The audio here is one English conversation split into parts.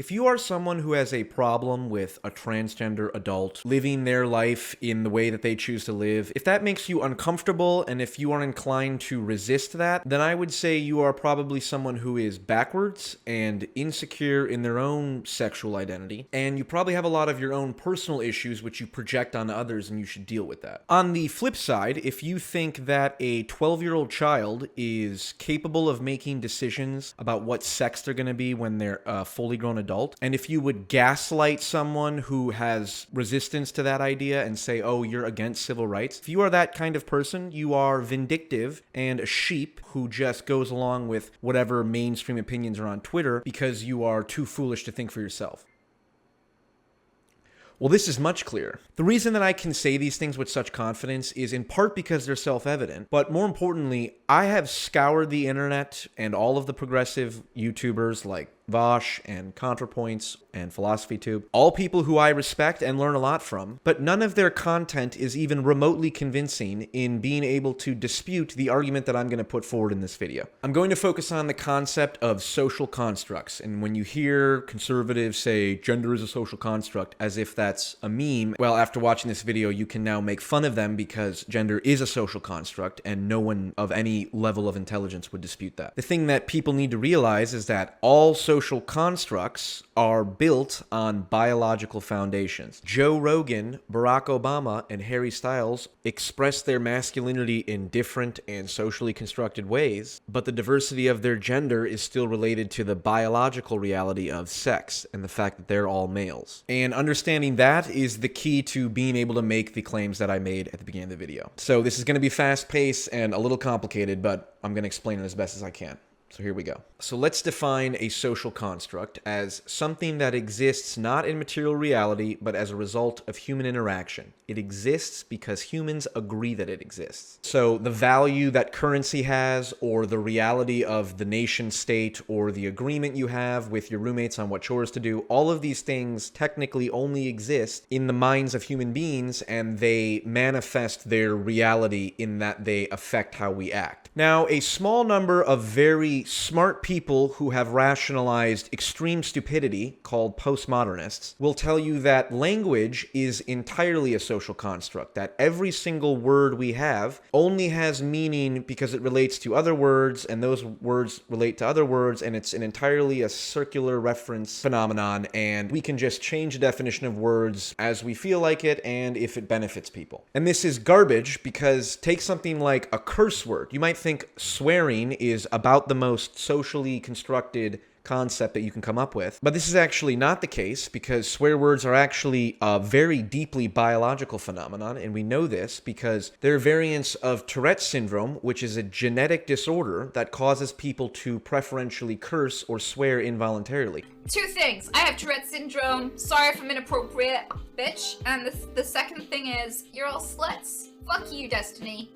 If you are someone who has a problem with a transgender adult living their life in the way that they choose to live, if that makes you uncomfortable and if you are inclined to resist that, then I would say you are probably someone who is backwards and insecure in their own sexual identity, and you probably have a lot of your own personal issues which you project on others, and you should deal with that. On the flip side, if you think that a 12-year-old child is capable of making decisions about what sex they're going to be when they're a fully grown adult, and if you would gaslight someone who has resistance to that idea and say, oh, you're against civil rights, if you are that kind of person, you are vindictive and a sheep who just goes along with whatever mainstream opinions are on Twitter because you are too foolish to think for yourself. Well, this is much clearer. The reason that I can say these things with such confidence is in part because they're self-evident, but more importantly, I have scoured the internet and all of the progressive YouTubers like Vosh and ContraPoints and PhilosophyTube, all people who I respect and learn a lot from, but none of their content is even remotely convincing in being able to dispute the argument that I'm going to put forward in this video. I'm going to focus on the concept of social constructs, and when you hear conservatives say gender is a social construct as if that's a meme, well, after watching this video, you can now make fun of them because gender is a social construct and no one of any level of intelligence would dispute that. The thing that people need to realize is that all social constructs are built on biological foundations. Joe Rogan, Barack Obama, and Harry Styles express their masculinity in different and socially constructed ways, but the diversity of their gender is still related to the biological reality of sex and the fact that they're all males. And understanding that is the key to being able to make the claims that I made at the beginning of the video. So this is going to be fast-paced and a little complicated, but I'm going to explain it as best as I can. So here we go. So let's define a social construct as something that exists not in material reality, but as a result of human interaction. It exists because humans agree that it exists. So the value that currency has, or the reality of the nation state, or the agreement you have with your roommates on what chores to do, all of these things technically only exist in the minds of human beings, and they manifest their reality in that they affect how we act. Now, a small number of very smart people who have rationalized extreme stupidity, called postmodernists, will tell you that language is entirely a social construct, that every single word we have only has meaning because it relates to other words, and those words relate to other words, and it's entirely a circular reference phenomenon, and we can just change the definition of words as we feel like it and if it benefits people. And this is garbage because take something like a curse word. You might think swearing is about the most socially constructed concept that you can come up with. But this is actually not the case because swear words are actually a very deeply biological phenomenon, and we know this because they're variants of Tourette Syndrome, which is a genetic disorder that causes people to preferentially curse or swear involuntarily. Two things. I have Tourette Syndrome. Sorry if I'm inappropriate, bitch. And the second thing is, you're all sluts. Fuck you, Destiny.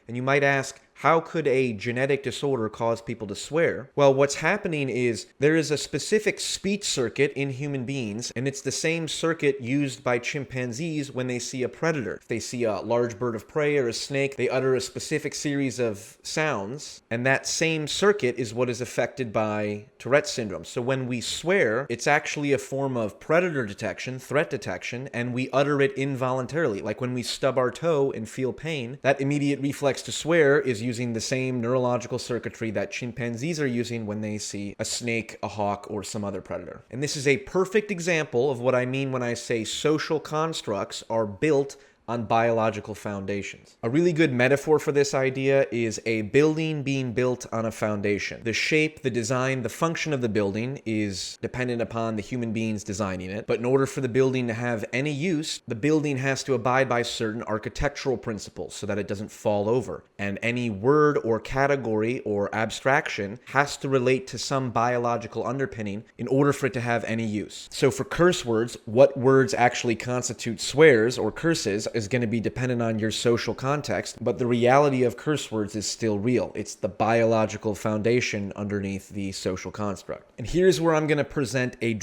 And you might ask, how could a genetic disorder cause people to swear? Well, what's happening is there is a specific speech circuit in human beings, and it's the same circuit used by chimpanzees when they see a predator. If they see a large bird of prey or a snake, they utter a specific series of sounds, and that same circuit is what is affected by Tourette syndrome. So when we swear, it's actually a form of predator detection, threat detection, and we utter it involuntarily. Like when we stub our toe and feel pain, that immediate reflex to swear is using the same neurological circuitry that chimpanzees are using when they see a snake, a hawk, or some other predator. And this is a perfect example of what I mean when I say social constructs are built on biological foundations. A really good metaphor for this idea is a building being built on a foundation. The shape, the design, the function of the building is dependent upon the human beings designing it, but in order for the building to have any use, the building has to abide by certain architectural principles so that it doesn't fall over. And any word or category or abstraction has to relate to some biological underpinning in order for it to have any use. So for curse words, what words actually constitute swears or curses is going to be dependent on your social context, but the reality of curse words is still real. It's the biological foundation underneath the social construct. And here's where I'm going to present a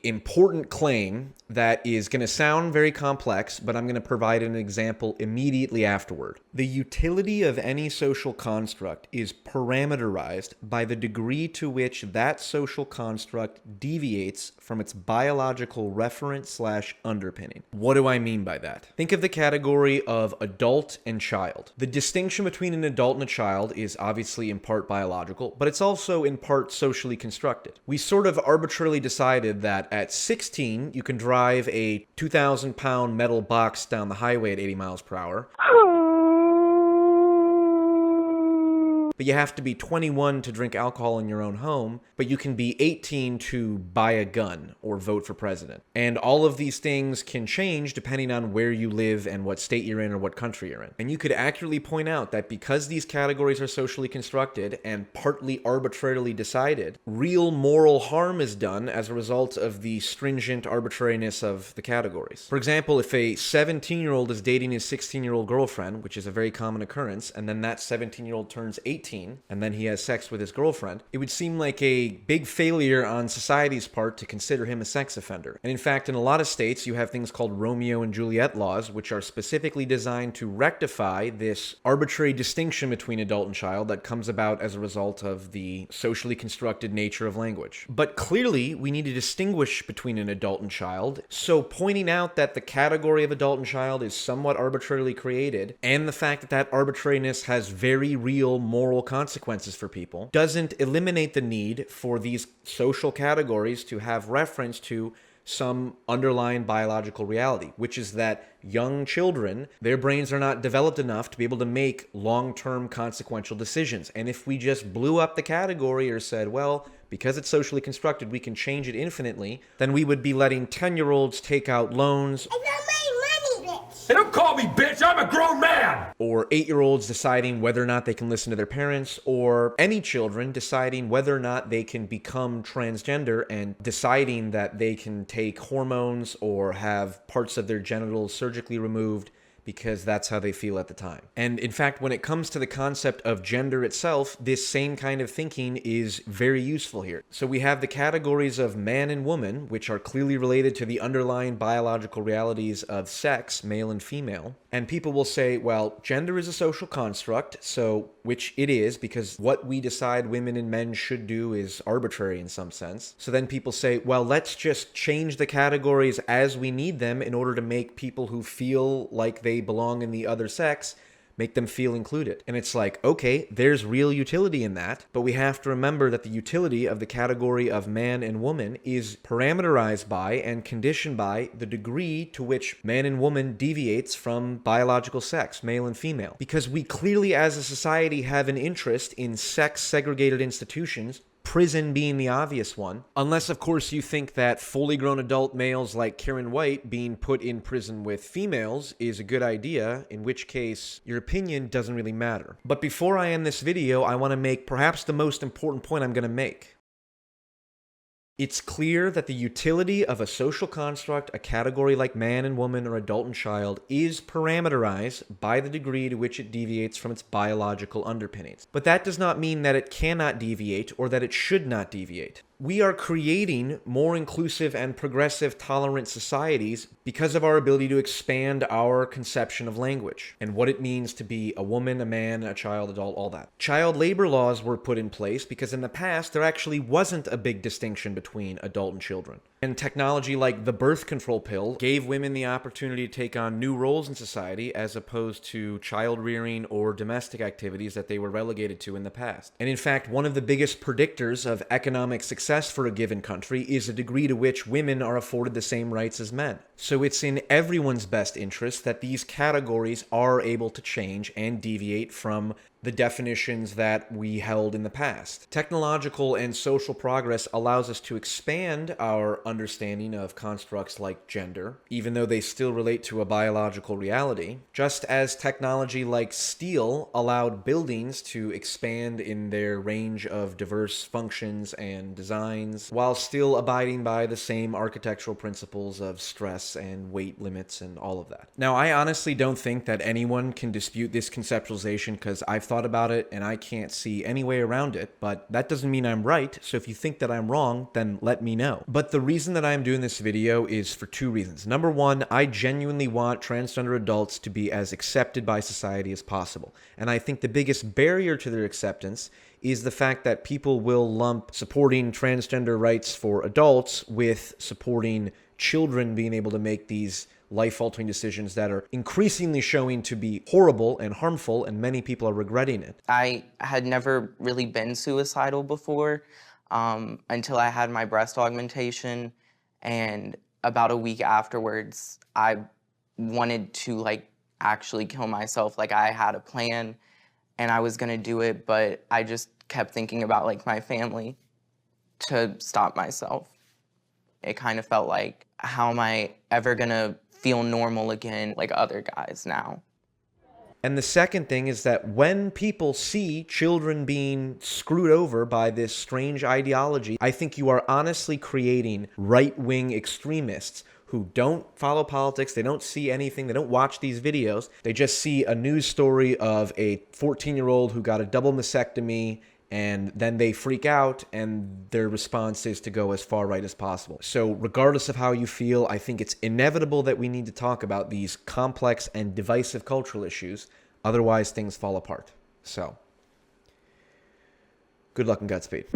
important claim that is going to sound very complex, but I'm going to provide an example immediately afterward. The utility of any social construct is parameterized by the degree to which that social construct deviates from its biological reference/underpinning. What do I mean by that? Think of the category of adult and child. The distinction between an adult and a child is obviously in part biological, but it's also in part socially constructed. We sort of arbitrarily decided that at 16, you can drive a 2,000-pound metal box down the highway at 80 miles per hour. But you have to be 21 to drink alcohol in your own home, but you can be 18 to buy a gun or vote for president. And all of these things can change depending on where you live and what state you're in or what country you're in. And you could accurately point out that because these categories are socially constructed and partly arbitrarily decided, real moral harm is done as a result of the stringent arbitrariness of the categories. For example, if a 17-year-old is dating his 16-year-old girlfriend, which is a very common occurrence, and then that 17-year-old turns 18, and then he has sex with his girlfriend, it would seem like a big failure on society's part to consider him a sex offender. And in fact, in a lot of states, you have things called Romeo and Juliet laws, which are specifically designed to rectify this arbitrary distinction between adult and child that comes about as a result of the socially constructed nature of language. But clearly, we need to distinguish between an adult and child, so pointing out that the category of adult and child is somewhat arbitrarily created, and the fact that that arbitrariness has very real moral consequences for people, doesn't eliminate the need for these social categories to have reference to some underlying biological reality, which is that young children, their brains are not developed enough to be able to make long-term consequential decisions. And if we just blew up the category or said, well, because it's socially constructed, we can change it infinitely, then we would be letting 10-year-olds take out loans. Hey, don't call me bitch, I'm a grown man! Or 8-year-olds deciding whether or not they can listen to their parents, or any children deciding whether or not they can become transgender and deciding that they can take hormones or have parts of their genitals surgically removed because that's how they feel at the time. And in fact, when it comes to the concept of gender itself, this same kind of thinking is very useful here. So we have the categories of man and woman, which are clearly related to the underlying biological realities of sex, male and female. And people will say, well, gender is a social construct, so which it is, because what we decide women and men should do is arbitrary in some sense. So then people say, well, let's just change the categories as we need them in order to make people who feel like they belong in the other sex, make them feel included. And it's like, okay, there's real utility in that, but we have to remember that the utility of the category of man and woman is parameterized by and conditioned by the degree to which man and woman deviates from biological sex, male and female. Because we clearly as a society have an interest in sex-segregated institutions, prison being the obvious one, unless of course you think that fully grown adult males like Karen White being put in prison with females is a good idea, in which case your opinion doesn't really matter. But before I end this video, I want to make perhaps the most important point I'm going to make. It's clear that the utility of a social construct, a category like man and woman or adult and child, is parameterized by the degree to which it deviates from its biological underpinnings. But that does not mean that it cannot deviate or that it should not deviate. We are creating more inclusive and progressive, tolerant societies because of our ability to expand our conception of language and what it means to be a woman, a man, a child, adult, all that. Child labor laws were put in place because in the past there actually wasn't a big distinction between adult and children. And technology like the birth control pill gave women the opportunity to take on new roles in society as opposed to child rearing or domestic activities that they were relegated to in the past. And in fact, one of the biggest predictors of economic success for a given country is the degree to which women are afforded the same rights as men. So it's in everyone's best interest that these categories are able to change and deviate from the definitions that we held in the past. Technological and social progress allows us to expand our understanding of constructs like gender, even though they still relate to a biological reality, just as technology like steel allowed buildings to expand in their range of diverse functions and designs, while still abiding by the same architectural principles of stress and weight limits and all of that. Now, I honestly don't think that anyone can dispute this conceptualization because I've thought about it and I can't see any way around it, but that doesn't mean I'm right. So if you think that I'm wrong, then let me know. But the reason that I'm doing this video is for two reasons. Number one, I genuinely want transgender adults to be as accepted by society as possible. And I think the biggest barrier to their acceptance is the fact that people will lump supporting transgender rights for adults with supporting children being able to make these life-altering decisions that are increasingly showing to be horrible and harmful, and many people are regretting it. I had never really been suicidal before until I had my breast augmentation, and about a week afterwards, I wanted to actually kill myself. I had a plan, and I was gonna do it, but I just kept thinking about my family to stop myself. It kind of felt like, how am I ever gonna feel normal again like other guys now? And the second thing is that when people see children being screwed over by this strange ideology, I think you are honestly creating right-wing extremists who don't follow politics, they don't see anything, they don't watch these videos, they just see a news story of a 14-year-old who got a double mastectomy, and then they freak out, and their response is to go as far right as possible. So regardless of how you feel, I think it's inevitable that we need to talk about these complex and divisive cultural issues. Otherwise, things fall apart. So, good luck and Godspeed.